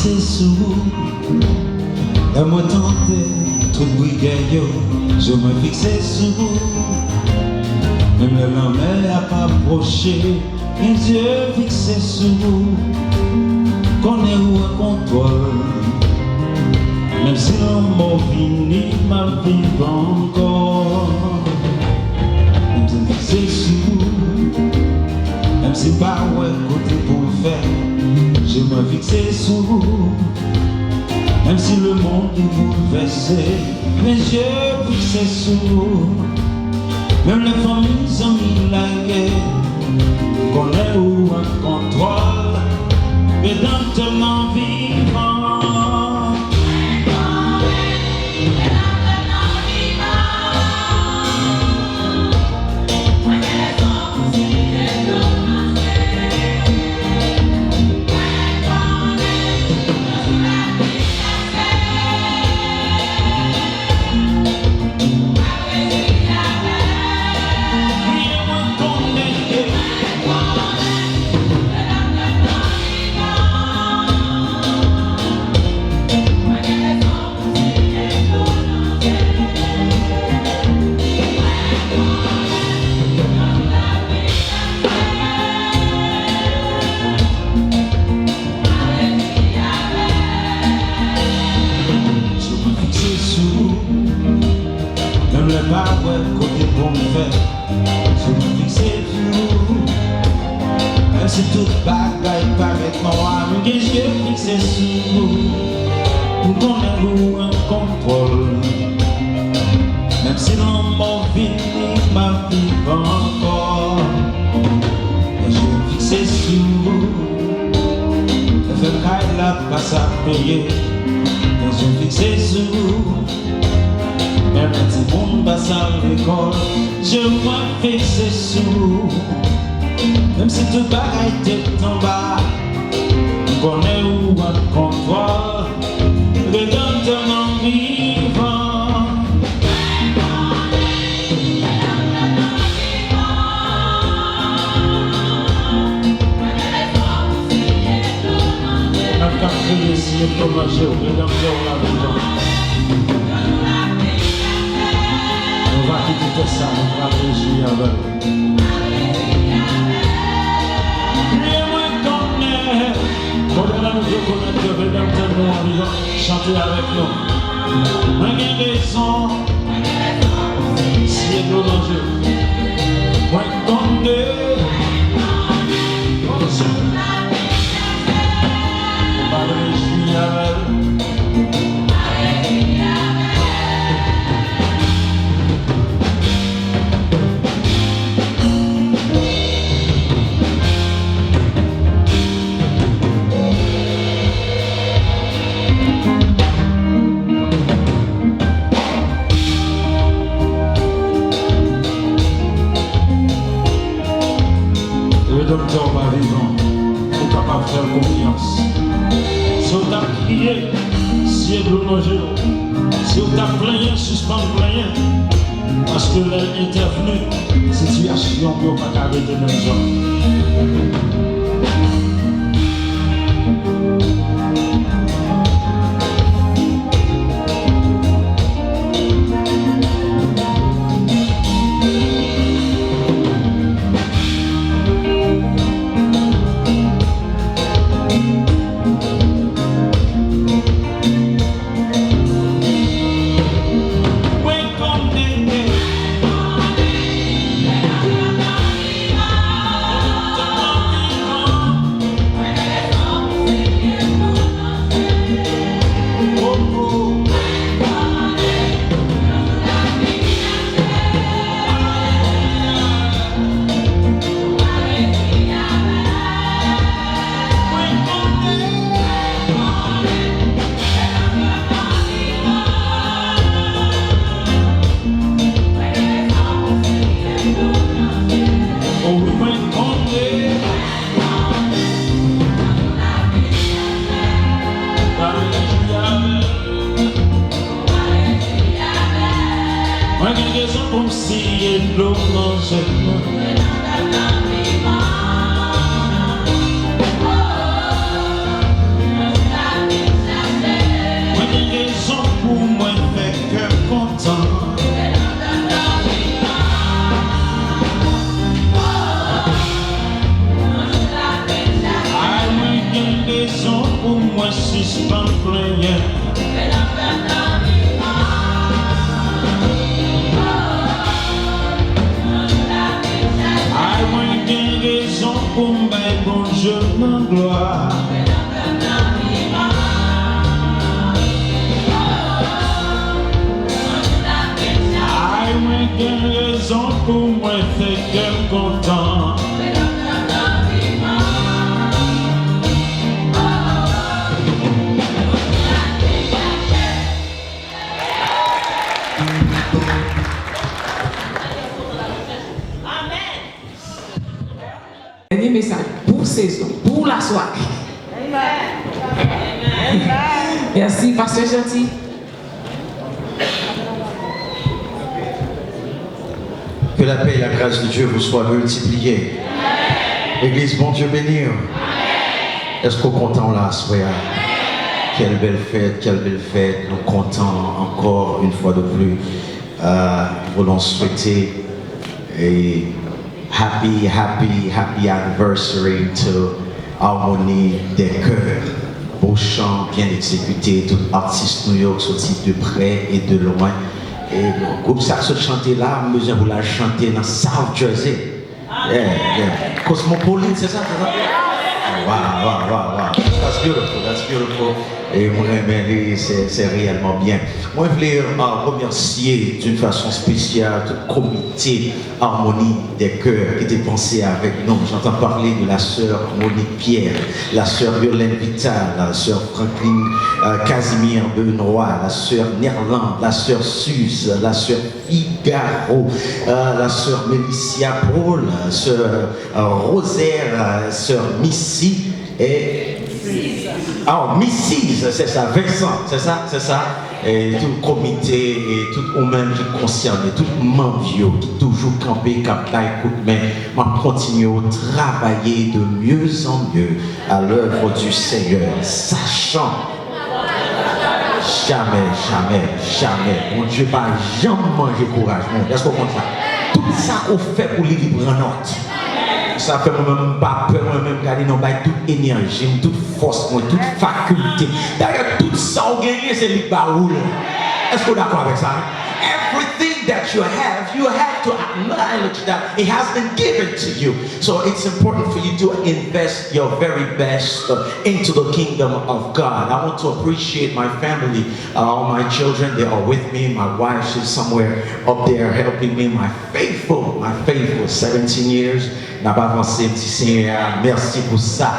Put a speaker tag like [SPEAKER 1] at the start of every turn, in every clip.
[SPEAKER 1] fixé sur vous. La moi tenté, trop de brigade, je me fixé sur vous. Même le lendemain a pas approché, mes yeux fixés sur vous. Qu'on est où un contrôle, même si l'amour finit, ma vie va encore. Même si je fixé sur vous, même si pas ouais côté pour faire, je me fixé sur vous. Même si le monde est bouleversé, mes yeux fixés sur vous. Même les familles ont mis la guerre, qu'on est où un contrôle, rédemptement vivant. Pas ouais, côté pour me faire, je me fixer sur vous. Même si toute bagaille paraît noire, mais je suis fixé sur vous. Pour qu'on ait nous un contrôle, même si l'amour finit, ma vie va encore. Et je suis fixé sur vous. Le fait qu'elle n'a pas à payer, et je suis fixé sur vous. Même si mon monde passe à l'école, je vois fixé sous. Même si tout bagaille t'est en bas, qu'on est où un contrôle, rédemptement vivant. Un café ici, un fromage, rédemption la vivant. On va quitter tout ça, on va réagir avec. Et moi qu'on est, pour la nous connaître le rédempteur de nous vivant, chanter avec nous. Moi j'ai raison, si est l'enjeu. Moi qu'on est, on va réagir avec. Le docteur va vivant, pour capable faire confiance. Si on t'a crié, si on t'a mangé, si on t'a plaigné, suspend plaigné, parce que l'air intervenu, situation ne peut pas arrêter même gens. suspend playing. I want des raisons pour mettre bon Dieu en gloire. I want des raisons pour moi faire qu'elle content.
[SPEAKER 2] Dernier message pour saison, pour la soirée. Merci, Pasteur Gentil.
[SPEAKER 3] Que la paix et la grâce de Dieu vous soient multipliées. Église, bon Dieu bénir. Est-ce qu'on est content là, soya? Quelle belle fête, quelle belle fête. Nous comptons encore une fois de plus. Voulons souhaiter et happy anniversary to Harmonie des Cœurs. Beau chant bien exécuté, tout artiste New York sorti de près et de loin. Et le groupe ça se chanter là, besoin vous la chanter dans South Jersey. Yeah. Cosmopolitan, c'est ça? Wow. That's beautiful. Et moi, c'est réellement bien. Moi, je voulais remercier d'une façon spéciale tout le comité Harmonie des Cœurs qui était pensé avec nous. J'entends parler de la sœur Monique Pierre, la sœur Violaine Vital, la sœur Franklin Casimir Benoît, la sœur Nerland, la sœur Suze, la sœur Figaro, la sœur Mélicia Paul, la sœur Rosaire, la sœur Missy et Mrs. c'est ça, Vincent, c'est ça. Et tout le comité, et tout le monde qui concerne, et tout le monde qui toujours campé, écoute, mais m'a continué à travailler de mieux en mieux à l'œuvre du Seigneur, sachant jamais, mon Dieu, pas jamais manger courage. Est-ce qu'on compte ça? Tout ça qu'on fait pour les libres en note. Ça fait moi-même pas peur, moi-même garder non toute énergie, toute force, toute faculté. D'ailleurs, tout ça on gagne, c'est le baoul. Est-ce que vous êtes d'accord avec ça? Everything that you have to acknowledge that it has been given to you. So it's important for you to invest your very best into the kingdom of God. I want to appreciate my family, all my children, they are with me. My wife, she's somewhere up there helping me. My faithful 17 years. N'a pas avancé, petit Seigneur, merci pour ça.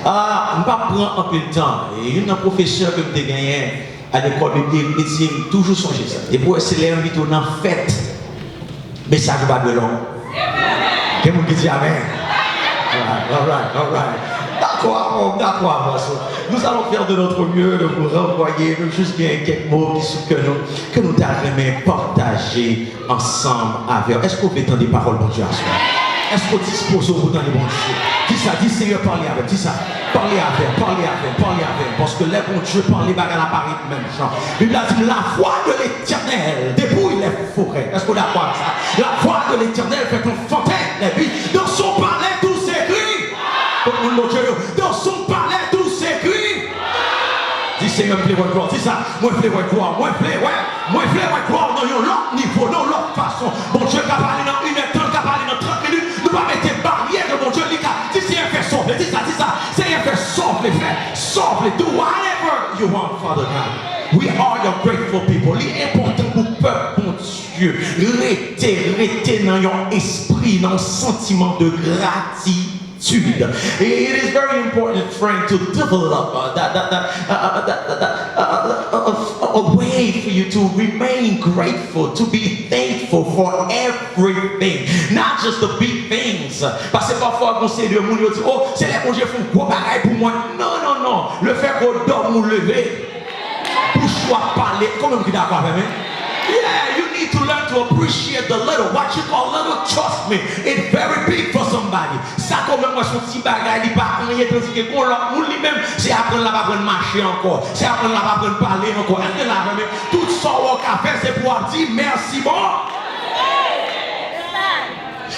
[SPEAKER 3] Je ne vais pas prendre un peu de temps. Il y a un professeur que j'ai gagné à l'école biblique, il dit toujours songer ça. Et pour essayer d'inviter dans la fête, message pas de long. Quelqu'un qui dit Amen. All right. D'accord. Nous allons faire de notre mieux de vous renvoyer juste quelques mots que nous t'avons partager ensemble avec. Est-ce qu'on peut entendre des paroles, bon Dieu, à soi? Est-ce qu'on dispose au bout dans les bons Dieu? Dis ça, dis Seigneur, parlez avec, dis ça. Parlez avec. Parce que les bons Dieu parlent à la Paris même chant. Il a dit la voix de l'Éternel débrouille les forêts. Est-ce qu'on est d'accord avec ça? La voix de l'Éternel fait une fontaine les vies. Dans son palais tout s'écrit. Dans son palais tout s'écrit. Dis Seigneur, je veux gloire. Dis ça. Moi je veux gloire. Moi je veux gloire dans l'autre niveau, dans l'autre façon. Bon Dieu qui a parlé dans 1 heure 30, qui a parlé dans 30 minutes. Nous ne pas mettre des barrières de mon Dieu. Dis Seigneur, fais souffler. Dis ça. Seigneur, fais souffler. Do whatever you want, Father God. We are your grateful people. L'important pour le peuple, mon Dieu, rester dans un esprit, dans un sentiment de gratitude. It is very important, friend, to develop a way for you to remain grateful, to be thankful for everything, not just the big things. Parce que parfois, on sait de monde dit, oh, c'est les congés font gros bagaille pour moi. Non. Le fait qu'on dorme ou lever, pour choix parler, comment vous êtes d'accord avec moi? Yeah, you need to learn to appreciate the little. What you call little, trust me, it's very big for somebody. Ça comme moi son petit bagage, il pas rien tandis que pour l'autre monde lui-même, c'est apprendre à apprendre marcher encore, c'est apprendre à apprendre parler encore. Tout ça on a fait c'est pour dire merci bon.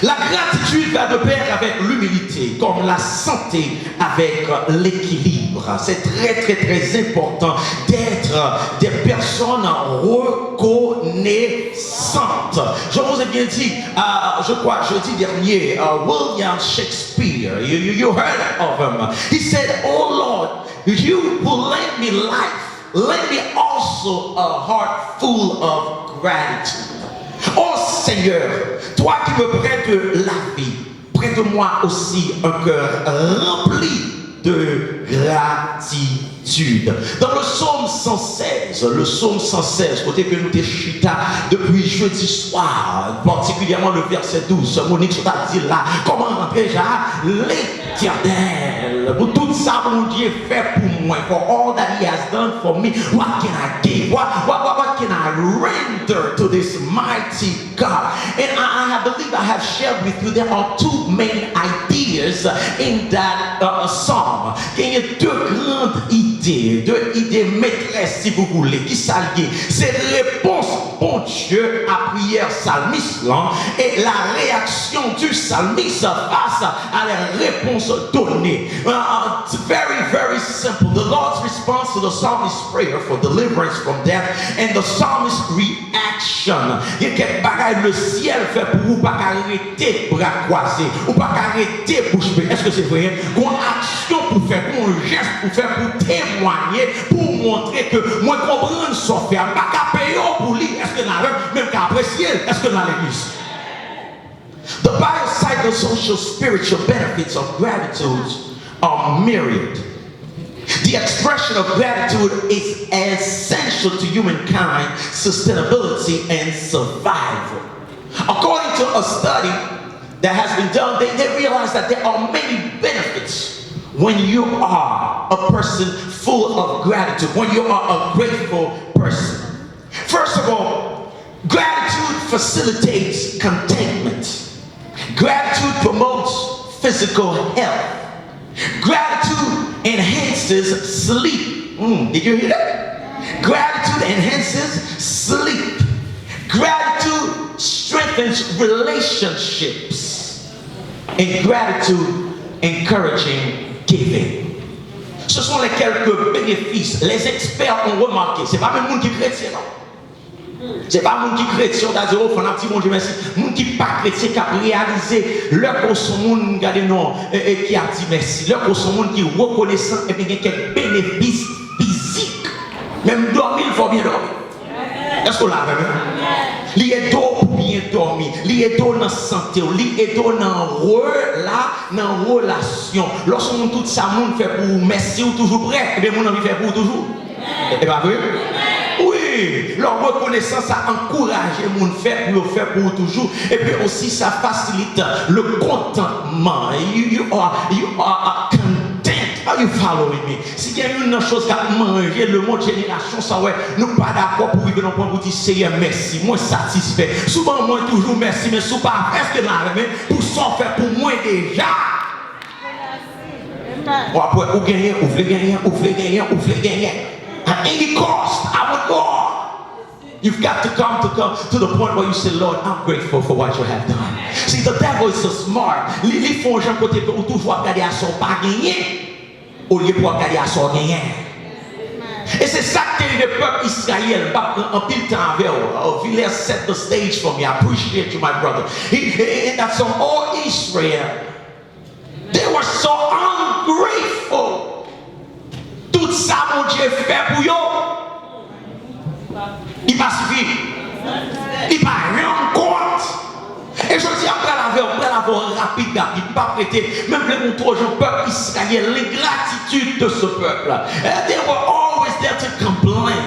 [SPEAKER 3] La gratitude va de pair avec l'humilité, comme la santé avec l'équilibre. C'est très très très important d'être des personnes reconnaissantes. Je vous ai bien dit, je crois jeudi dernier, William Shakespeare, you heard of him. He said, "Oh Lord, you will lend me life, lend me also a heart full of gratitude." Oh Seigneur, toi qui me prêtes la vie, prête-moi aussi un cœur rempli de gratitude. Dans le psaume 116, côté que nous t'es chita depuis jeudi soir, particulièrement le verset 12, Monique sur ta dit là, comment déjà l'Éternel, pour tout ça mon Dieu fait pour moi, for all that he has done for me, what can I give, what can I render to this mighty God? And I believe I have shared with you, there are two main ideas in that psalm. Il y a deux grandes idées maîtresses si vous voulez, qui s'allient. C'est réponse, bon Dieu, à prière psalmiste et la réaction du psalmiste face à la réponse donnée. It's very, very simple. The Lord's response to the psalmist's prayer for deliverance from death and the psalmist's reaction. Il y a quelque bagaille le ciel fait pour vous, pas arrêter bras croisés, ou pas arrêter bouche bée. Est-ce que c'est vrai? Une action pour faire, un geste pour faire, pour témoigner, pour montrer que moi comprends ce qu'on fait, pas qu'à payer pour lui. Est-ce que dans même qu'à apprécier? Est-ce que dans l'église? The biopsychosocial spiritual benefits of gratitude are myriad. The expression of gratitude is essential to humankind sustainability and survival. According to a study that has been done, they realize that there are many benefits when you are a person full of gratitude, when you are a grateful person. First of all, gratitude facilitates contentment. Gratitude promotes physical health. Gratitude enhances sleep. Did you hear that? Gratitude enhances sleep. Gratitude strengthens relationships. And gratitude encouraging giving. Ce sont les quelques bénéfices. Les experts ont remarqué. C'est pas même monde qui est chrétien, non. C'est pas monde qui est chrétien, on a dit, oh, faut un petit bon Dieu, merci. Monde qui n'est pas chrétien, qui a réalisé leur son monde, regardez, non, et qui a dit merci. Leur son monde qui est reconnaissant, et bien, il y a quelques bénéfices physiques. Même dormir, il faut bien dormir. Est-ce qu'on l'a vu? Il est d'eau pour bien dormir. Il est d'eau dans la santé. Il est d'eau dans la relation. Lorsqu'on tout ça, monde fait pour merci ou toujours prêt, et bien, mon envie fait pour toujours. Et pas vrai? Oui, leur reconnaissance a encouragé mon fait pour le faire pour toujours. Et puis aussi, ça facilite le contentement. You are content. Are you following me? S'il y a une chose qu'à manger, le mot génération, ça ouais, nous pas d'accord pour vivre dans le point pour dire Seigneur merci, moi satisfait. Souvent, moi toujours merci, mais souvent pas est-ce que là, pour s'en faire pour moi déjà. Bon, après, vous gagnez, vous voulez gagner. At any cost, I would go. You've got to come to the point where you say, Lord, I'm grateful for what you have done. See, the devil is so smart. Les font gens côté que toujours regarder à son pas gagner, au lieu de regarder à son gagner. Et c'est ça que le peuple Israël, en pile temps avec Villers set the stage for me. I appreciate you, my brother. In that song, all Israel, they were so ungrateful. Tout ça, mon Dieu, fait pour eux. Il va suffire. Il va rien compte. Et je dis après l'avoir rapide, pas prêter, même les moutons, je peuple Israël, l'ingratitude de ce peuple. They were always there to complain,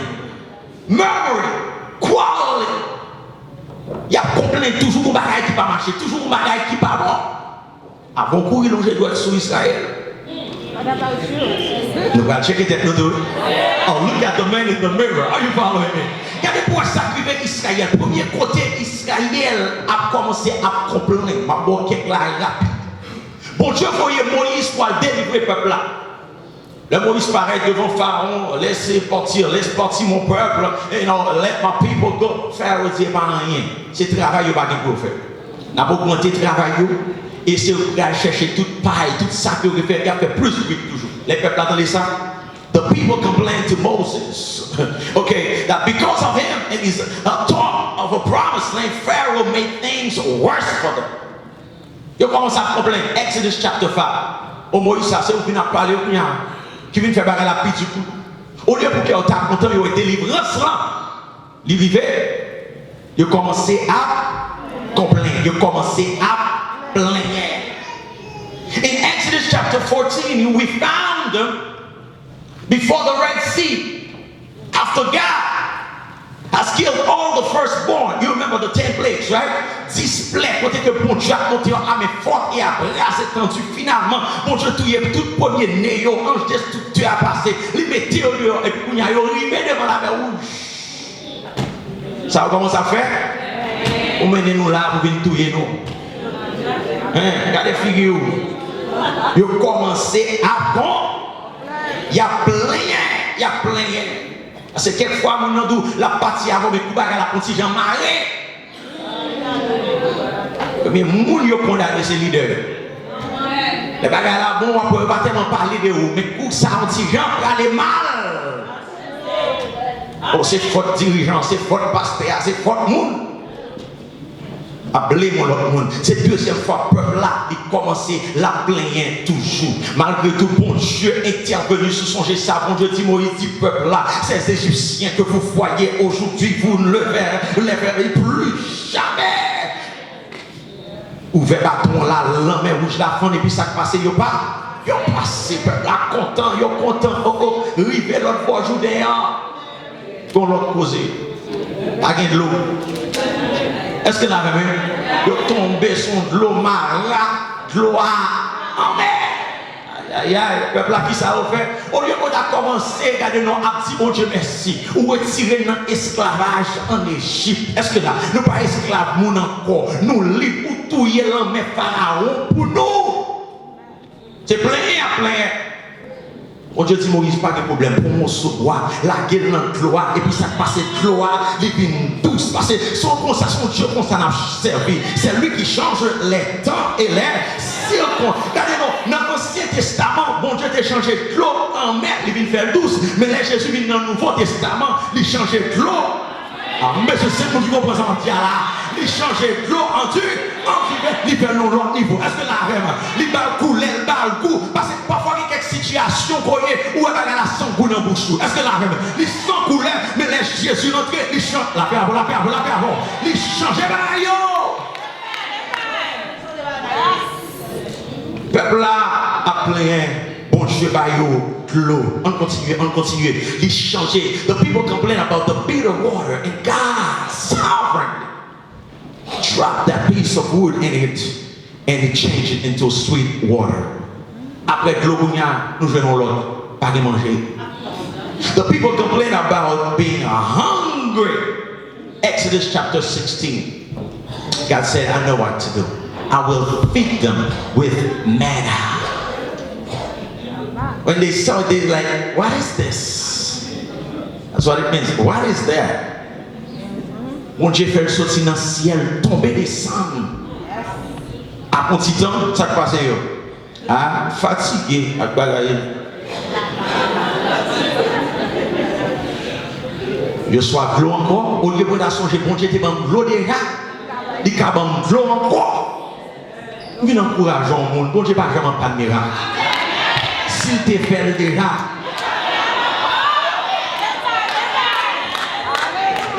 [SPEAKER 3] murmuring, quarreling. Il y a complaint toujours pour bagaille qui pas marcher, toujours pour bagaille qui pas bon. Avant courir, l'on doit être sur Israël. Look, I'll check it out. Oh, look at the man in the mirror. Are you following me? Regardez pour sacrifier Israël. Premier côté, Israël a commencé à complaindre. Ma bonne là rapide. Bon Dieu voyait Moïse pour délivrer le peuple là. Le Moïse paraît devant Pharaon, laisse partir mon peuple. Et non, let my people go. Pharaon dit pas rien. C'est travail au baguette pour faire. n'a pas augmenté le travail, et c'est à chercher toute paille, tout ça que vous faites, il a fait plus vite toujours. Les peuples attendent ça. The people complained to Moses, okay, that because of him and his talk of a promised land, Pharaoh made things worse for them. Ils commencent à complaindre. Exodus chapter 5. Au Moïse, ça, c'est où qui n'a parlé, qui vient faire barrer la pluie du coup. Au lieu pour qu'ils soient contents, ils ont été livrés. Ils vivaient, ils ont commencé à complaindre, ils ont commencé à plaindre. In Exodus chapter 14, we found them before the Red Sea, after God has killed all the firstborn. You remember the 10 plagues, right? 10 plaies, côté que bon Dieu a monté en armée forte et a brassé tendu. Finalement, bon Dieu touillé tout premier né, ange destructeur a passé, il mettait au lieu, et puis il y a arrivé devant la mer rouge. Ça va commencer à faire? Vous menez nous là pour venir touiller nous. Regardez figure. Ils ont commencé à bon. Il y a plein. Parce que quelquefois, nous avons la partie avant, mais nous avons la contingent marée. Mais nous avons condamné ces leaders. Les bagages là, bon, on ne peut pas tellement parler de vous, mais pour ça, contingent pour aller mal. Oh, c'est faute dirigeant, c'est faute pasteur, c'est faute monde. À blâmer l'autre monde. C'est la deuxième fois que le peuple là, il commence la plaindre toujours. Malgré tout, bon Dieu intervenu sur son ça. Bon Dieu dit, Moïse dit, peuple là, ces Égyptiens que vous voyez aujourd'hui, vous ne le verrez plus jamais. Ouvert bâton là, la main rouge la fond, et puis ça passe, il n'y a pas. Il y a passé, peuple là, content, il y a content. Rivé l'autre fois, jour d'ailleurs. Qu'on l'autre causé. Pas de l'eau. Est-ce que là même, il tombé sur de l'eau mara, de l'eau en mer. Aïe, le peuple là qui ça a fait. Au lieu qu'on a commencé, regardez, nous a dit, bon Dieu merci, ou retirer notre esclavage en Égypte. Est-ce que là, nous pas esclaves, nous encore, nous libres ou touiller l'homme pharaon pour nous. C'est plein à plein. On Dieu dit Moïse, pas de problème, pour mon recevoir, la gueule dans le gloire, et puis ça passe de gloire, les vignes douces, parce que son Dieu qu'on s'en a servi, c'est lui qui change les temps et les circonstances. Regardez-nous, dans l'Ancien Testament, bon Dieu t'a changé de l'eau en mer, les vignes faire douce, mais là Jésus vient dans le Nouveau Testament, il change de l'eau. Ah, mais je sais que vous comprenez en dire là, il change de l'eau en Dieu, il fait l'autre niveau. Est-ce que là, vraiment, il va couler, il va couler, parce que parfois il y a quelques situations où il y a la sang couler dans la bouche. Est-ce que là, vraiment, il sang couler, mais laisse Jésus entrer, il chante la paix avant, il change de yo. Peuple là a plein, bon Dieu, l'eau. On continue. Il change. The people complain about the bitter water, and God sovereignly dropped that piece of wood in it, and He changed it into sweet water. Après de l'eau, nous venons l'autre, pas de manger. The people complain about being hungry. Exodus chapter 16. God said, I know what to do. I will feed them with manna. When they saw it, they were like, what is this? That's what it means. What is that? Mon Dieu fait le sortir dans le ciel, tomber, descendre. À un petit temps, ça passe. Ah, fatigué, à bagaille. Je sois de l'eau encore, au lieu de songer, bon Dieu, t'es bon de l'eau déjà, il y a de l'eau encore. Nous venons encourager le monde, bon Dieu, pas jamais pas de miracle. S'il te fait déjà.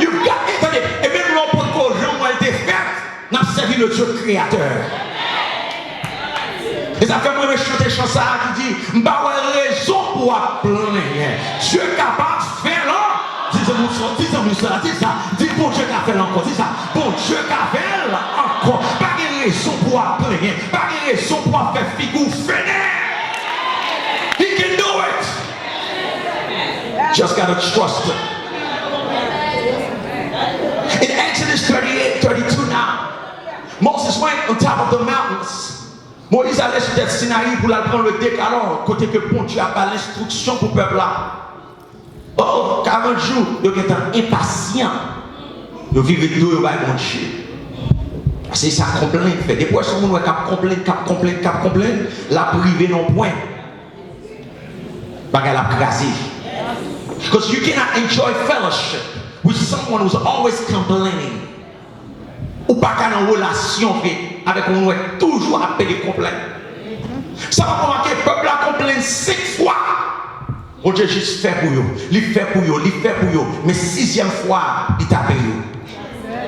[SPEAKER 3] Et même l'on peut que Jean a été fait, n'a servi le Dieu créateur. Et ça fait moi me chanter chanson qui dit, bah ouais raison pour plaindre. Dieu est capable de faire là. Dis ça. Dis bon Dieu qu'a fait encore. Dis ça. Bon Dieu qu'a fait là encore. Pas de raison pour plaindre. Pas de raison pour faire figure finir. He can do it. Just gotta trust him. In Exodus 38-32 now, Moses went on top of the mountains. Moïse allait sur cette Sinaï pour la prendre le décalage, côté que bon Dieu a pas l'instruction pour le peuple là. Oh, 40 jours, ils étaient impatients. Ils vivaient tout au bon Dieu. C'est ça complaint fait. Des fois, si on a complaint, la privé non point. Parce qu'elle a crasé. Because you cannot enjoy fellowship with someone who's always complaining. Ou pas qu'à une relation avec un qui est toujours appelé complaint. Ça va remarquer, le peuple a complaint 5 fois. Bon Dieu juste fait pour eux. Il fait pour eux, il fait pour eux. Mais 6e fois, il t'a payé.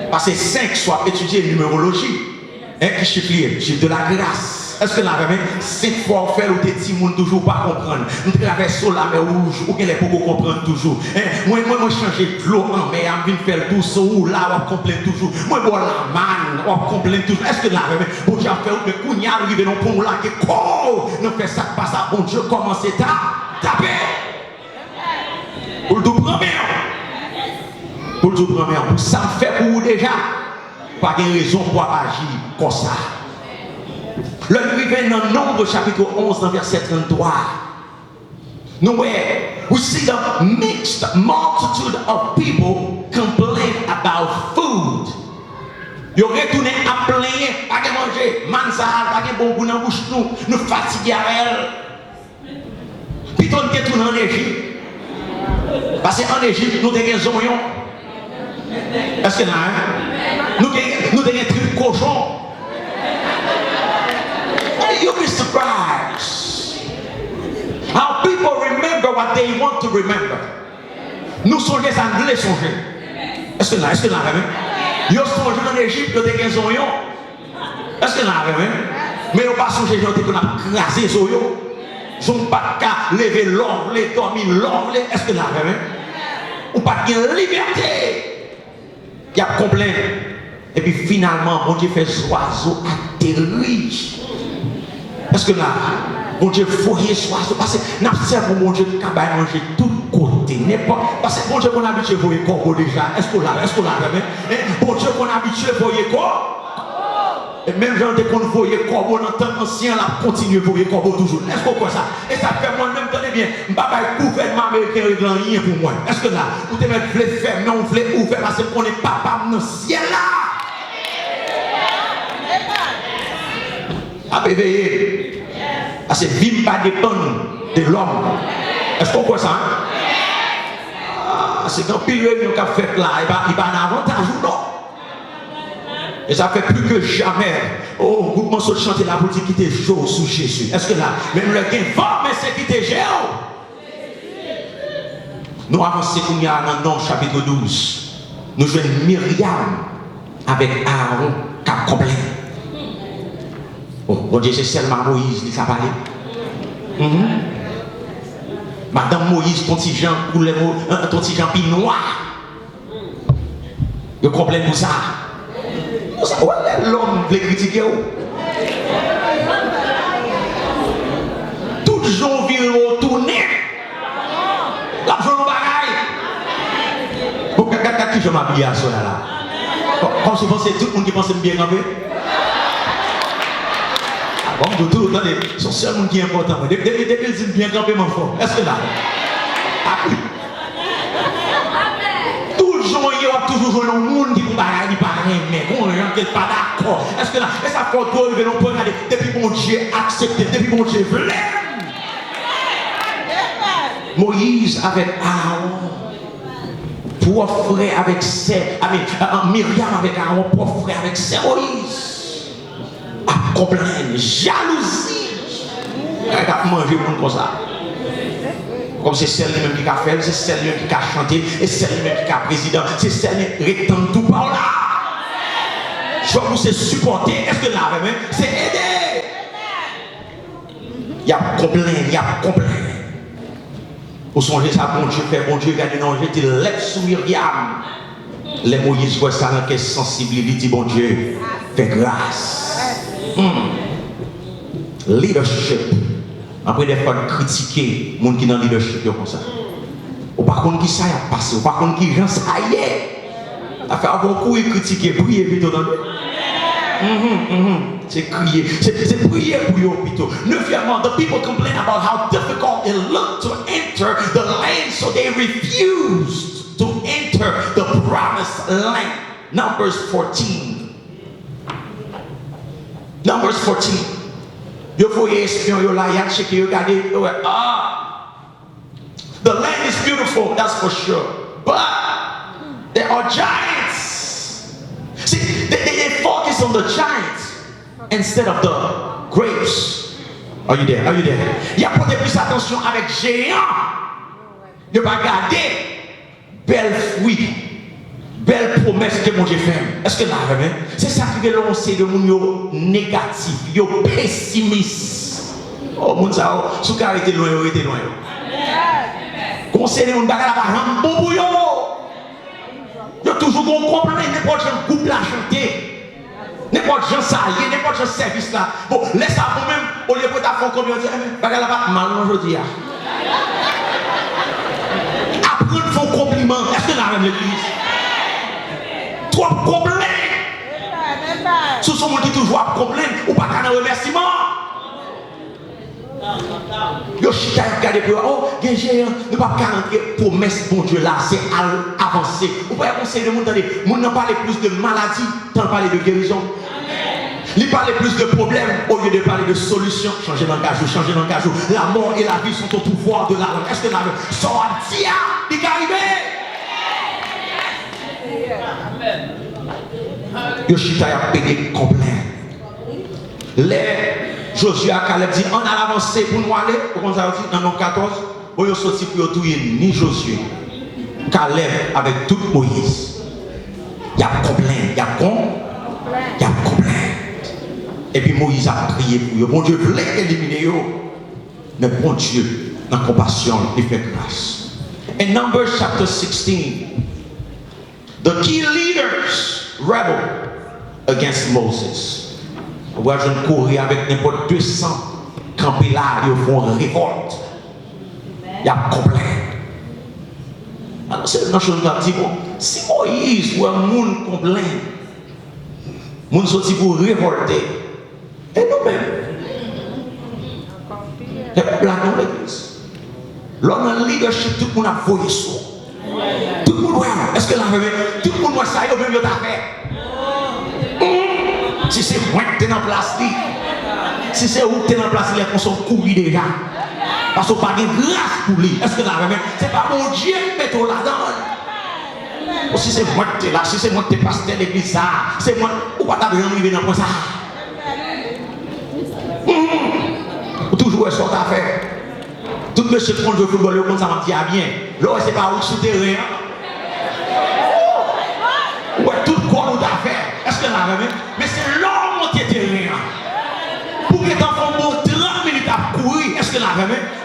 [SPEAKER 3] Parce que 5 soit étudier numérologie. Qui chiffre de la grâce. Est-ce que là, 5 fois on fait ou des petits monde toujours pas comprendre. Nous traversons la mer rouge ou qu'elle est pour comprendre toujours. Moi changer de l'eau en mer, je viens faire tout ça ou là on complain toujours. Moi bon la manne, on complain toujours. Est-ce que là, bon Dieu fait mais qu'on y arrive non pour là que quoi, nous fait ça pas ça bon Dieu commence à taper. Pour le tout premier. Pour le tout premier, pour ça fait pour vous déjà. Pas de raison pour agir comme ça. Le livre dans Nombre chapitre 11 dans verset 33. Nous voyons, we see the mixed multitude of people complain about food. Ils retournent à plaindre, pas de manger, mansal, pas de bon goût dans la bouche, nous fatigués à elle. Puis on est tout en Égypte. Parce qu'en Égypte, nous avons des oignons. Est-ce que là, nous avons des trucs cochons. You'll be surprised how people remember what they want to remember. Nous songeons ça, nous les songeons. Est-ce que là, ils ont songé en Égypte, ils ont des oignons. Est-ce que là, mais ils n'ont pas songé, ils ont crasé les oignons. Ils n'ont pas qu'à lever l'ombre, dormir l'ombre. Est-ce que là, ou pas de liberté. Il y a complaint. Et puis finalement, bon Dieu fait oiseau atterrir. Est-ce que là, bon Dieu foyer oiseau, parce que nous observons mon Dieu qui a manger de tous côtés. Parce que bon Dieu qu'on a habitué à voir corbeau déjà. Est-ce que là, bon Dieu qu'on a habitué à voir corbeau. Et même gens qu'on voyait corbeau dans le temps ancien, là, continue à voir corbeau toujours. Est-ce qu'on voit ça? Et ça fait moi-même, tenez bien, je ne vais pas le gouvernement américain réglant rien pour moi. Est-ce que là, vous devez voulez fermer, non, vous voulez ouvrir parce qu'on n'est pas dans le ciel là. À éveiller. Parce que vivre pas dépendre de l'homme. Est-ce qu'on voit ça? C'est quand pile réunion qu'a fait là, il va en avantage ou non? Et ça fait plus que jamais. Oh, groupement de chanter la boutique qui était chaud sous Jésus. Est-ce que là, même le gain va, mais c'est qui était géant. Nous avançons comme il y a dans Nombre chapitre 12. Nous jouons Myriam avec Aaron qui a complaint. Bon Dieu, c'est seulement Moïse qui a parlé. Madame Moïse, ton petit Jean, ton petit Jean puis noir. Il complaint pour ça. L'homme veut critiquer. Tout le gens viennent retourner. La journée bagaille. Pourquoi je m'habille à ce là? Quand je pense que tout le monde qui pense bien campé. Bon, tout le temps, c'est le seul monde qui est important. Depuis qu'ils disent bien campé, mon frère. Est-ce que là? Il y a toujours un monde qui ne peut pas mais on n'est pas d'accord. Est-ce que là, et ça fait toi, ils vont regarder depuis mon Dieu accepté, depuis mon Dieu voulait. Moïse avec Aaron, pour frère avec ses, Myriam avec Aaron, pour frère avec ses Moïse. À complaindre, jalousie. Elle a mangé comme ça. Comme c'est celle-même qui a fait, c'est celle-même qui a chanté, et celle-même qui a président, c'est celle-même qui rétend tout par là. Je vais vous supporter, est-ce que là, c'est aider. Il y a complaint. Pour songer ça, bon Dieu fait, bon Dieu garde non, je te lève sous Myriam. Les Moïse voient ça dans quelle sensibilité, il dit bon Dieu, fais grâce. Leadership. Après des fois critiquer les gens qui sont dans le leadership comme ça. Ou par contre qui ça a passé, ou par contre qui gens ça y est. À faire beaucoup et critiquer, prier plutôt dans le. C'est crier, c'est prier pour eux plutôt. Neuvièmement, the people complain about how difficult it looked to enter the land, so they refused to enter the promised land. Numbers 14. Numbers 14. Yo voyez espion yo là, y a checké, yo regardez, yo ouais, the land is beautiful, that's for sure. But there are giants. See, they focus on the giants instead of the grapes. Are you there? Are you there? Il y a porté plus attention avec géant. Ne pas garder belle fruit, belle promesse que mon Dieu fait. Est-ce que là, c'est ça qui est lancé de mon négatif, yo pessimiste. Oh, mon ça, sous car était loin, était loin. Conseil de mon bagage là, pas bon pour yo. Yo toujours gon complet, n'importe quel couple à chanter. N'importe quel salarié, n'importe quel service là. Bon, laisse ça pour même au lieu de ta fond comme on dit, bagage là pas mal aujourd'hui. Apprendre font compliment. Est-ce que là même l'église? Trop complain. Sous son monde qui toujours à complain ou pas qu'un remerciement. Yo chita regarder pour oh, gen géant, ne pas garantir promesse bon Dieu là, c'est avancer. Ou pas conseiller de monde attendez, monde n'en parler plus de maladie, tant parler de guérison. Il parle plus de problèmes au lieu de parler de solutions. Changer d'engagement, changer d'engagement. La mort et la vie sont au pouvoir de la langue. Est-ce que la langue sort à dia, il est arrivé? Yoshita a pédé complet. Les Josué à Caleb dit on a avancé pour nous aller. Comment ça dit dans le 14? On est sorti pour tuer ni Josué, Caleb avec tout Moïse. Il y a complet, il y a complet. Et puis Moïse a prié pour eux. Bon Dieu voulait éliminer eux. Mais bon Dieu, dans la compassion, il fait grâce. In Numbers chapter 16, the key leaders rebelled against Moses. On voit jeune courir avec n'importe 200 campés là, ils font révolte. Il y a complet. Alors c'est une chose qui dit, bon, si Moïse ou un monde complet, monde sorti pour révolter, et nous-mêmes, les peuples là dans l'église, l'homme dans le leadership, tout le monde a voyé ça. Tout le monde voit, est-ce que là, tout le monde voit ça, il y a même d'autres affaires. Si c'est moi qui es en place, si c'est où tu es en place, les gens sont courus déjà. Parce qu'on n'a pas de grâce pour lui. Est-ce que là, c'est pas mon Dieu qui met tout là-dedans. Si c'est moi qui es là, si c'est moi qui es pasteur de l'église, c'est moi, ou pas t'as besoin de vivre dans ça. Toujours une sorte d'affaire. Tout monsieur qui prend le football, le monde ça m'a dit à bien. Là, c'est pas où souterrain. Ouais, tout corps d'affaires. Est-ce que là, mais c'est l'homme qui est terrain. Pour que t'en fasses 30 minutes à courir, est-ce que là,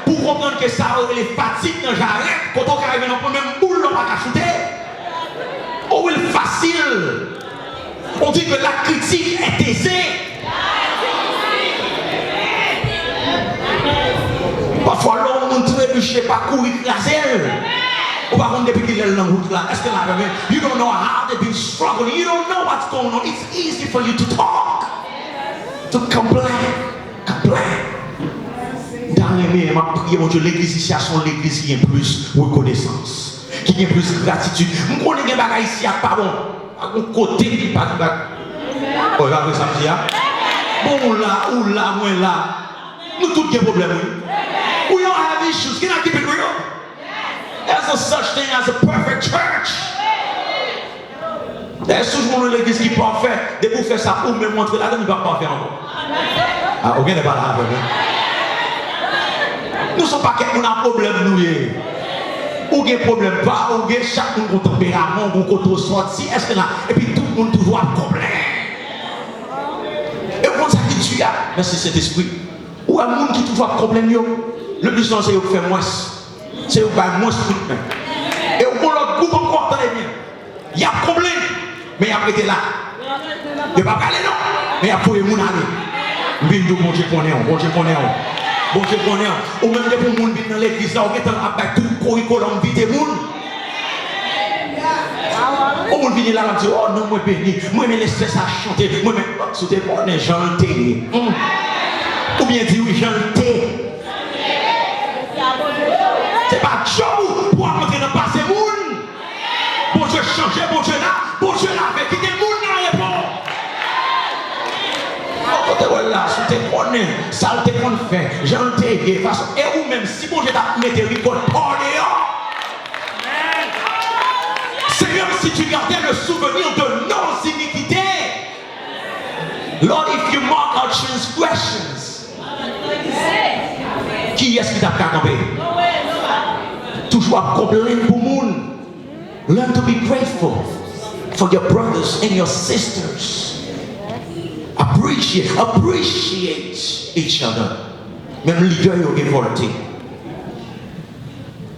[SPEAKER 3] pour comprendre que ça aurait les fatigues dans j'arrête, quand on arrive dans le même boule, on va pas shooter. Oh, oui, facile. On dit que la critique est aisée. Parfois, l'homme ne trébuche pas courir écraser. Ou par contre, depuis qu'il est dans la route là, est-ce que là, you don't know how they've been struggling, you don't know what's going on. It's easy for you to talk, to complain. Dans les mains, ma prière, mon Dieu, l'église ici a son église qui a plus reconnaissance, qui a plus gratitude. Je connais des bagages ici, pas bon, à mon côté, pas de bagages. Oh, regardez ça, bon là, ou là, moi là, nous tous des problèmes. We all have issues. Can I keep it real? There's no such thing as a perfect church. There's toujours une église qui est parfaite. Dès que vous faites ça, ou même montrer là, il ne va pas faire encore. Ah, ok, n'est pas là. Nous ne sommes pas quelqu'un qui a un problème, nous. Ou qu'il y a un problème, pas, ou qu'il y a chaque monde qui a un tempérament, ou qu'on a sorti. Est-ce que là, et puis tout le monde toujours a un problème. Et vous ça qui tue, merci Saint-Esprit. Ou un monde qui toujours a un problème, le plus c'est de faire moins. C'est de faire moins truc. Et au bout l'autre groupe encore, attendez bien. Il y a un problème, mais il y a prêté là. Il n'y a pas parlé non, mais il y a pour les gens aller. Bien bon Dieu connaît, bon Dieu connaît. Bon Dieu connaît. Ou même pour les gens qui dans l'église, là, on est avec tout le curriculum vie des gens. Au monde vient là, on dit, oh non, moi béni, moi me laisse ça chanter, moi me soutenir, on est gentil. Ou bien dire oui, gentil. C'est pas Joe pour rentrer dans le passé monde. Bon Dieu changer, bon Dieu là, avec qui des monde dans les fait. J'en t'ai façon. Et ou même si bon Dieu t'a mis des ricoles hors dehors. Seigneur, si tu gardais le souvenir de nos iniquités. Lord, if you mark our transgressions. Qui est-ce qui t'a campé? Toujours à complaindre pour le monde. Learn to be grateful for your brothers and your sisters. Appreciate each other. Même leader est révolté.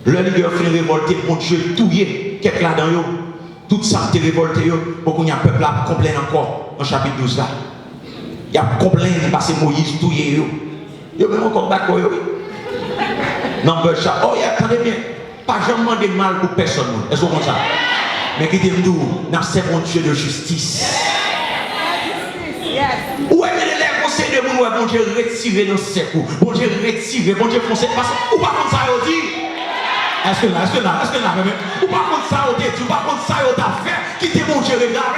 [SPEAKER 3] Le leader finit révolté, mon Dieu, tout y est, qu'est-ce là dans yo. Tout ça t'est révolté pour qu'on y a un peuple là complain encore dans chapitre 12 là. Il y a complain parce que Moïse tout y est yo. Yo même encore battre yo. Number chapter. Oh yeah, attendez bien. Pas jamais demander mal pour personne. Est-ce que vous comprenez ça? Mais qui dit nous, nous sommes un Dieu de justice. Où est les conseils de nous, bon Dieu retirer nos secours, bon Dieu retirer, bon Dieu foncer. Parce que ou pas comme ça il dit. Est-ce que là, ou pas comme ça il dit, ou pas comme ça il a fait, quittez mon Dieu regarde.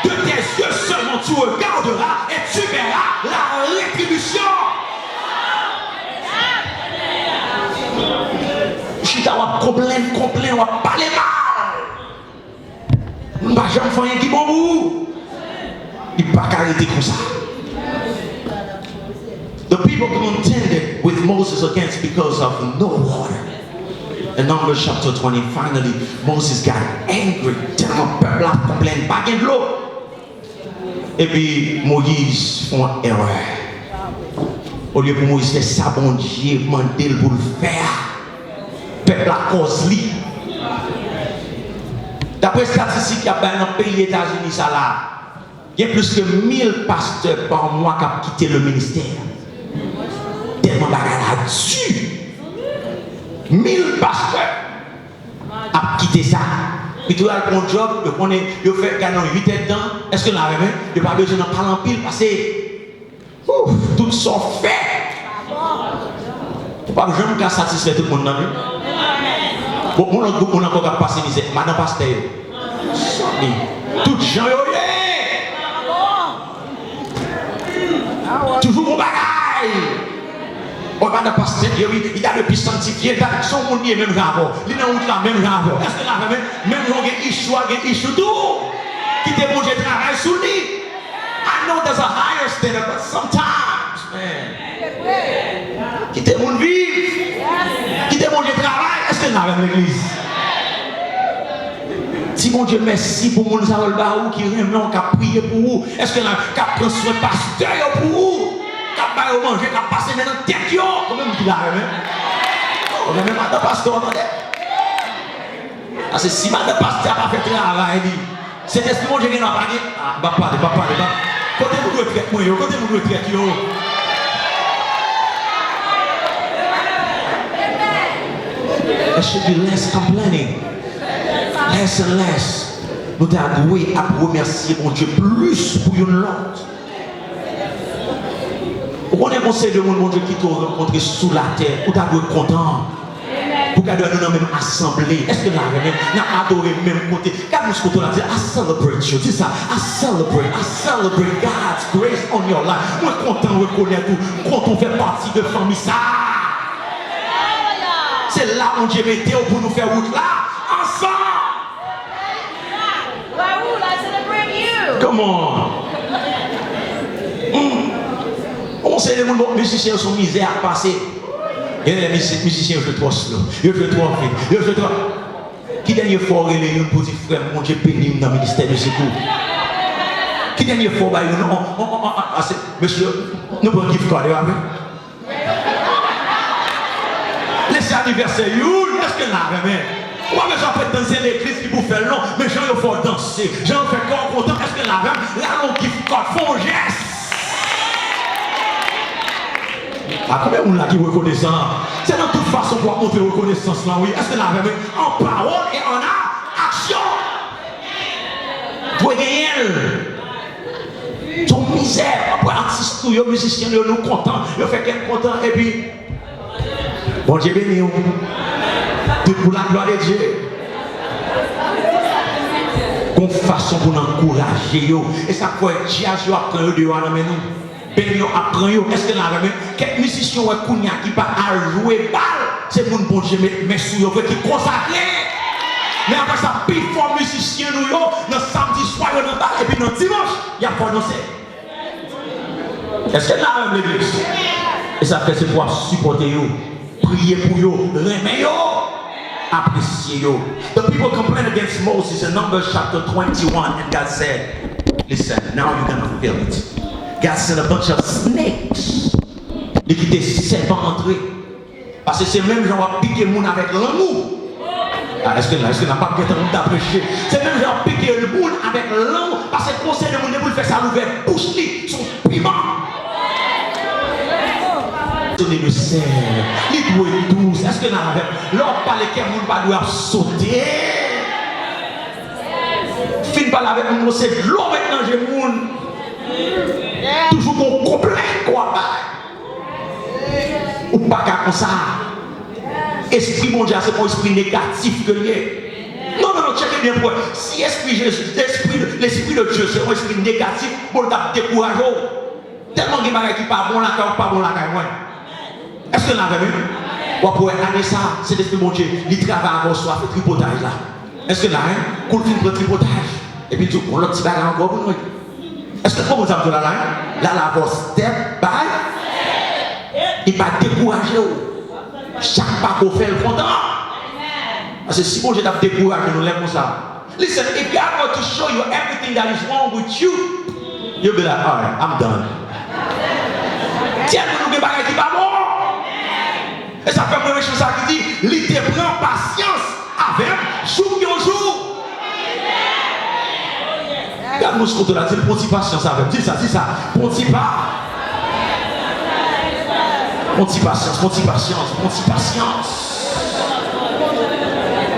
[SPEAKER 3] De tes yeux seulement tu regarderas et tu verras la rétribution. Si tu as complain, on va parler mal. On va jamais faire un qui bon bout. Il ne peut pas arrêter comme ça. The people contended with Moses against because of no water. In Numbers chapter 20, finally, Moses got angry. Tellement le peuple a complain, pas de l'eau. Et puis Moïse fait une erreur. Au lieu pour Moïse faire ça, bon Dieu, demander pour le faire. Peuple à cause li. D'après statistiques, il y a dans le pays des États-Unis, ça là, il y a plus que 1000 pasteurs par mois qui ont quitté le ministère. Tellement de bagarre là-dessus. 1000 pasteurs ont quitté ça. Puis tu as le bon job, il fait gagner 8 ans dedans. Est-ce que là, il n'y a pas besoin d'en parler en pile parce que tout sont faits. Il ne faut pas que je me satisfaire tout le monde. Bon, on a encore passé misère. Madame Pasteur. Tout gens toujours mon bagaille. On va dans Pasteur, il a le plus sanctifié. Son monde est même rapport. Il est dans la même rapport. Est-ce que là, même si on a un issue tout, qui te mange le travail sous lui. I know there's a higher standard, but sometimes, man. Qui te monde vivre. Qui te mange le travail. Est-ce que là, même l'église? Si mon Dieu merci pour mon Zarol Baou qui remet, qui a prié pour vous. Est-ce que là, qui a pris soin de pasteur pour vous? Qui a manger, qui a passé dans la tête, comment vous dites là, on a même madame pasteur, attendez. Parce que si madame pasteur n'a pas fait travail, c'est est-ce que mon Dieu n'a pas dit? Ah, pas parler. Côté vous retraite, moi, côté vous retraite, yo. There should be less complaining. Less and less. Nous devons doué à remercier mon Dieu plus pour une l'autre. On a un conseil de mon Dieu qui t'a rencontré sous la terre. Ou t'as dû être content. Pour qu'elle nous dans la même assemblée. Est-ce que là, nous avons adoré le même côté? Quand nous sommes là, I celebrate you. C'est ça. I celebrate God's grace on your life. Moi, content de reconnaître tout. Quand on fait partie de famille, ça. C'est là où Dieu mettait pour nous faire route là. Ensemble. Come on. On sait que les musiciens sont misères à passer. Et les musiciens, ils jouent trop slow. Ils jouent trop vite. Ils jouent trop. Qui dernière fois il y a un petit frère, mon Dieu béni dans le ministère de secours? Qui dernière fois il y a monsieur, nous prenons gift card, laissez anniversaire, est-ce que là, on va besoin de danser l'église qui vous fait long, mais les gens il faut danser. Les gens fait corps content, est-ce que là, on gift card, font geste. Ah, combien on l'a qui reconnaissant? C'est dans toute façon pour montrer reconnaissance là, oui. Est-ce que là, en parole et en action? Vous gagner. Ton misère, après artiste, les musiciens, nous contents, ils fait qu'être content, et puis, bon Dieu béni, tout pour la gloire de Dieu. Une façon pour nous encourager, et ça peut être jazz, après eux, dehors, nous. Ben yo apprend yo. Est-ce que là même quelques musiciens ouais kounya qui pas à jouer balle, c'est pour bon Dieu mettre sous yo qui consacré. Mais après ça plus fort musicien nous yo dans samedi soir yo dans balle et puis dans dimanche, il y a prononcé. Est-ce que là même l'église? Et ça fait c'est pour supporter yo, prier pour yo, remettre yo. Apprécier yo. The people complained against Moses in Numbers chapter 21 and God said, listen, now you're gonna feel it. God sent a bunch of snakes. Ils quittaient serpents entrés. Parce que c'est même genre piquer moun avec l'amour. Est-ce que n'a pas bien entendu d'apprêcher? C'est même genre piquer le moun avec l'amour. Parce que le conseil de moun pour le faire ça l'ouvert bouche li, son piment. Donner le sel, il doit être douce. Est-ce que nous avons l'or par lequel nous ne doit sauter? Fin par avec nous, c'est l'eau maintenant, j'ai moun. Toujours qu'on complet, quoi. Ou pas comme ça. Esprit bon Dieu, c'est pas un esprit négatif que lié. Non, checkez bien pour si l'esprit de Dieu, c'est un esprit négatif, pour le décourager. Tellement qu'il n'y a pas bon la caille, pas bon la caille. Est-ce que vous l'avez vu? Ou pour aller ça, c'est l'esprit de mon Dieu, il travaille avant soi, fait tripotage là. Est-ce que là, qu'on fait le tripotage? Et puis on l'autre petit bagage encore pour nous. Est-ce que comment vous avez là? Là, la step by, il va décourager. Chaque pas qu'on fait le content. Parce que si mon Dieu t'a découragé, nous l'aimons ça. Listen, if God were to show you everything that is wrong with you, you'll be like, all right, I'm done. Tiens, nous ne pas qui pas bon. Et ça fait une chose qui dit, il te prend patience avec jour. Regarde-moi ce qu'on a dit, pour patience avec. Dis ça. Pour patience.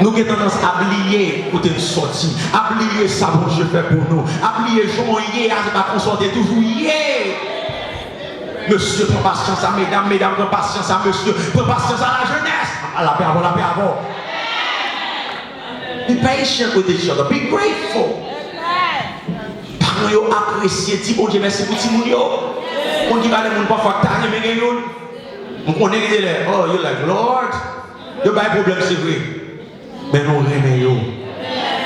[SPEAKER 3] Nous avons tendance à oublier côté de sortie, à oublier ça que je fais pour nous, à oublier journée, à consorter toujours hier. Monsieur, prends patience à mesdames, prends patience à monsieur, prends patience à la jeunesse. À la paix avant. Be patient with each other, be grateful. Parents apprécier, dis bon Dieu merci pour tout le monde. On dit que les gens parfois taillent, mais ils on connaît les oh, you're like, Lord, il n'y a pas de problème, c'est vrai. Mais nous remettons,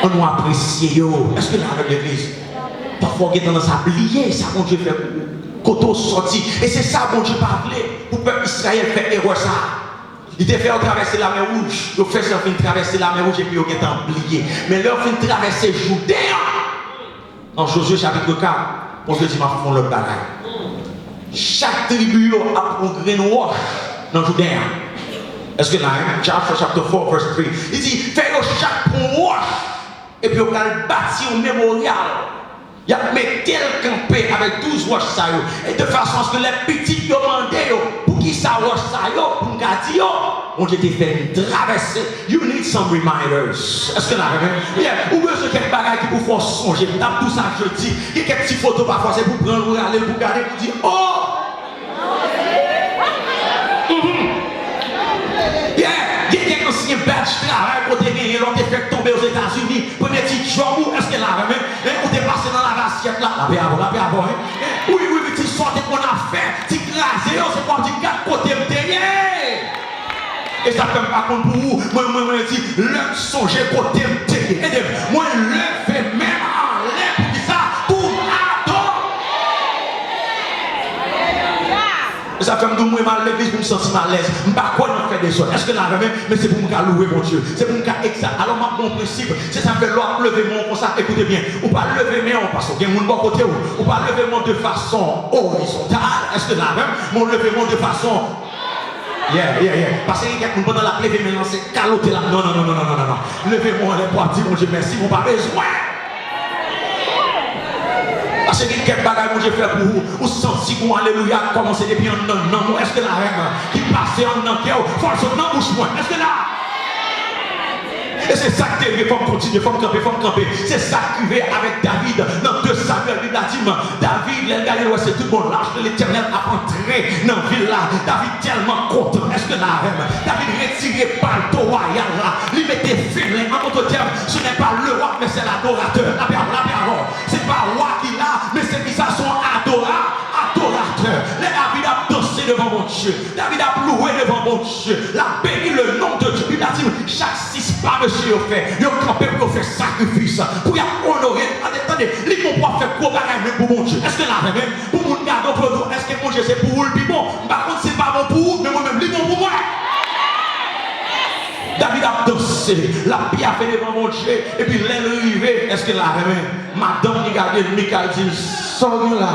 [SPEAKER 3] on nous apprécie. Est-ce que là, avec l'église, parfois on a tendance à oublier ça qu'on Dieu fait quand on sortit. Et c'est ça qu'on Dieu parlait pour le peuple Israël faire erreur ça. Il te fait traverser la mer rouge. Il fait ça, il traverser la mer rouge et puis il a oublié. Mais leur fin traverser Judée. Dans Josué chapitre 4, on se dit, ma font le bagaille. Chaque tribu a un grain roche dans Judée. Est-ce que là, Joshua chapter 4, verse 3, il dit, faites chaque roche et puis on va bâtir un mémorial. Il y a mis tel campé avec 12 roches ça et de façon à ce que les petits demandaient pour qui ça roche ça pour nous dire on était fait une traversée. You need some reminders. Est-ce que là, ou besoin de quelques bagages qui vous font songer. Tout ça je dis, il y a quelques petites photos parfois c'est pour prendre, pour aller, pour garder, pour dire oh. Si un badge travail pour te gagner, l'on te fait tomber aux États-Unis, premier petit job, est-ce que là, même, on t'est passé dans la assiette là, la paix avant, oui, mais tu sortes qu'on a fait, tu crases, c'est comme tu quatre côtés me derrière. Et ça fait pas compte pour vous, moi, je dis, le songer côté me derrière, moi, le fais même en l'air pour ça, pour adorer. Ça fait me mal l'église pour me sentir mal à l'aise. Je ne sais pas quoi on fait des choses. Est-ce que là, mais c'est pour me louer mon Dieu. C'est pour me exact. Alors, mon principe, c'est ça fait l'autre lever mon comme ça. Écoutez bien. Ou pas lever mon parce qu'il y a un bon côté ou pas lever mon de façon horizontale. Est-ce que là, mon lever mon de façon. Yeah. Parce qu'il y a quelqu'un dans la lever mon c'est caloté là. Non. Lever mon les poids, mon Dieu, merci, mon pas besoin. Parce que quelques bagages que j'ai fait pour vous, vous sentez que alléluia commencé depuis un an. Est-ce que la règle qui passe en an, force en bouche moi. Est-ce que là? Et c'est ça que il faut continuer, il faut camper. C'est ça qui va avec David dans 2 Samuel, Bible a dit, David, les gars, c'est tout bon, l'arche de l'Éternel a entré dans la ville là. David tellement content. Est-ce que là, David retiré par le royal là, il mettait film, en d'autres termes, ce n'est pas le roi, mais c'est l'adorateur. La c'est pas le roi qui l'a, mais c'est qui ça son adorateur. Dieu. David a loué devant mon Dieu. La béni le nom de Dieu. Il a dit, chaque 6 pas, monsieur, il fait. Il a campé pour faire sacrifice. Pour y honorer. Attendez, les gens peuvent faire gros bagages même pour mon Dieu. Est-ce que là, même, pour mon garde, est-ce que mon Dieu c'est pour vous le puis bon? Par contre, c'est pas bon pour vous, mais moi-même, c'est bon pour moi. David a dansé, la pierre a fait devant mon Dieu, et puis l'aile est arrivée. Est-ce que là, madame, regardez, Michael dit, sors là.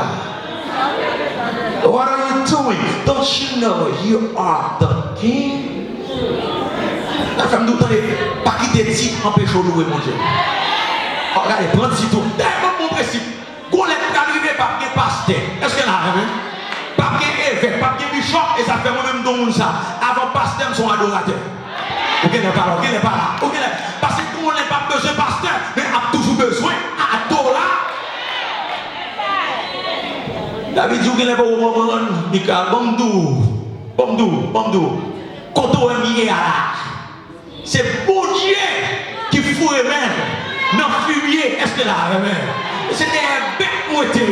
[SPEAKER 3] What are you doing? Don't you know you are the king? La femme nous dit, pas quitter le titre, empêche de louer mon Dieu. Regardez, prends le titre. D'ailleurs, mon principe, qu'on est arrivé par des pasteurs. Est-ce que là, pas des évêques, pas des bishops, et ça fait moi-même dans le ça. Avant pasteur, sont adorateurs. Ok, n'est pas là, ok, n'est pas là. Ok, parce que tout le monde n'a pas besoin de pasteur, mais a toujours besoin d'adorateur. David dit qu'il n'est pas au moment, Michael, Bamdou, quand on est mis à là, c'est bon Dieu qui fout les mains dans le fumier. Est-ce que là, c'est des bêtes moitié.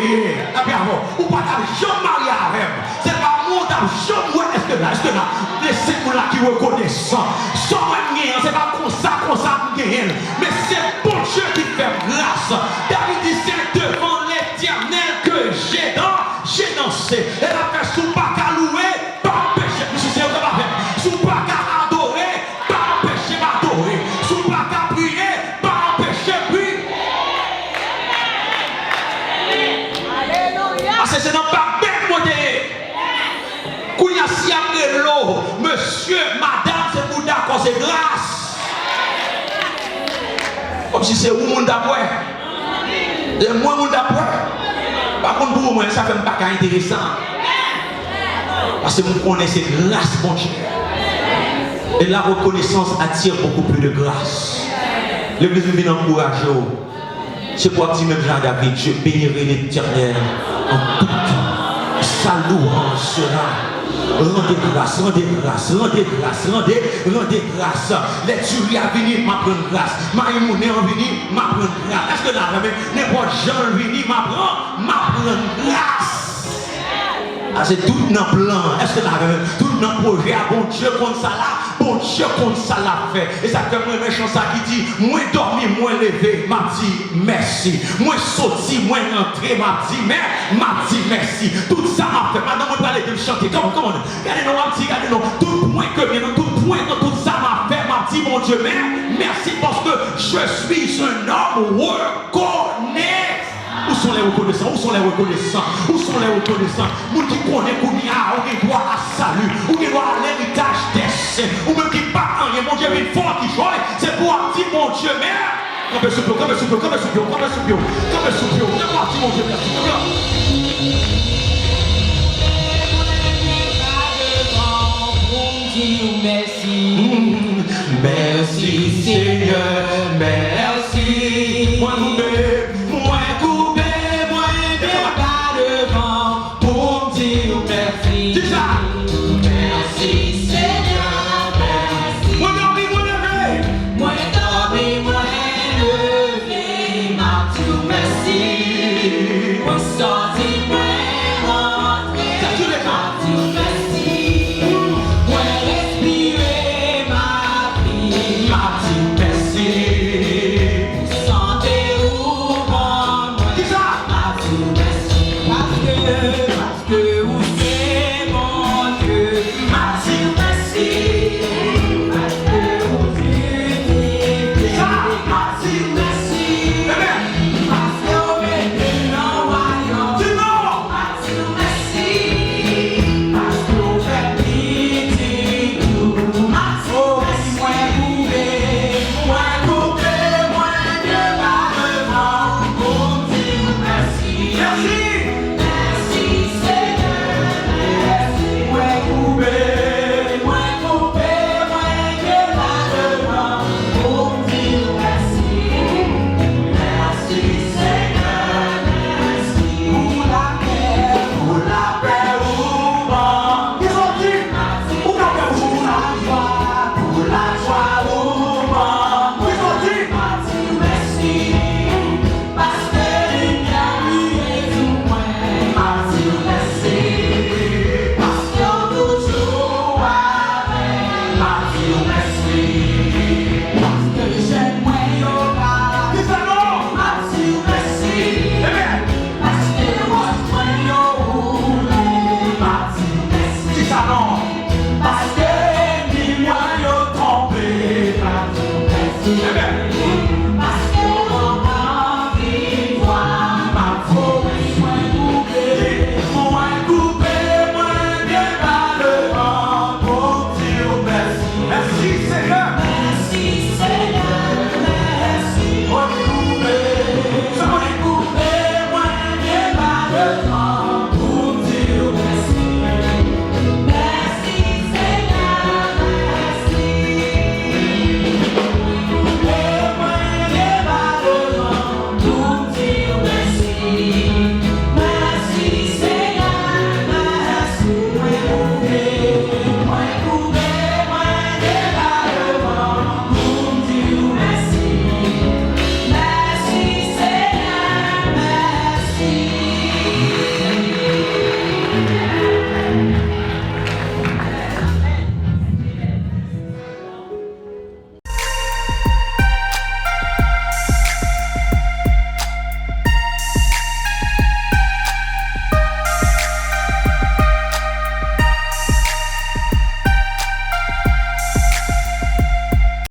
[SPEAKER 3] Ou pas jamais marié avec. C'est pas mon jamais. Est-ce que là, laissez-moi là qui reconnaissent. C'est pas comme ça, mais c'est bon Dieu qui fait grâce. David dit, c'est devant l'Éternel que j'ai dansé. Elle a fait sous pas qu'à louer, pas péché. Monsieur, c'est pas fait. Sous pas qu'à adorer, pas péché m'adorer. Sous pas qu'à prier, pas péché prier. Parce que c'est dans pas bête modéré. Quand il y a si après l'eau, monsieur, madame, c'est pour d'accord, c'est grâce. Comme si c'est où mon d'après. Et moi, mon d'après. Par contre, pour moi, ça fait pas intéressant. Parce que vous connaissez grâce, mon Dieu. Et la reconnaissance attire beaucoup plus de grâce. L'église vient encourager. C'est pour dire même Jean-David, je bénirai l'Éternel en tout temps. Sa louange sera. Rendez grâce, rendez grâce, rendez grâce, rendez grâce. Les tueries à venir, m'apprendre grâce. Maïmoune est en venir, m'apprendre grâce. Est-ce que là, n'importe Jean venir, m'apprendre grâce. Ah, c'est tout dans le plan. Est-ce que là, tout dans le projet, bon Dieu contre ça là, bon Dieu contre ça l'a fait. Et ça fait moi méchant ça qui dit, moi dormi, moi levé, m'a dit merci. Moi sorti, moi rentré, m'a dit merci. Tout ça m'a fait. Maintenant, moi parler de chanter. Comment? Regardez-nous, regardez-nous. Tout point que tout ça m'a fait, m'a dit mon Dieu, merci parce que je suis un homme reconnaissant. Où sont les reconnaissants? Où sont les reconnaissants? Où sont les reconnaissants? Nous qui connaissons qu'on y a, on qui doit à salut, on qui doit à l'héritage des saints, ou même qui pas rien, mon Dieu, une fois qui joue, c'est pour dire mon Dieu, mais comme soupion, c'est pour dire mon Dieu, merci.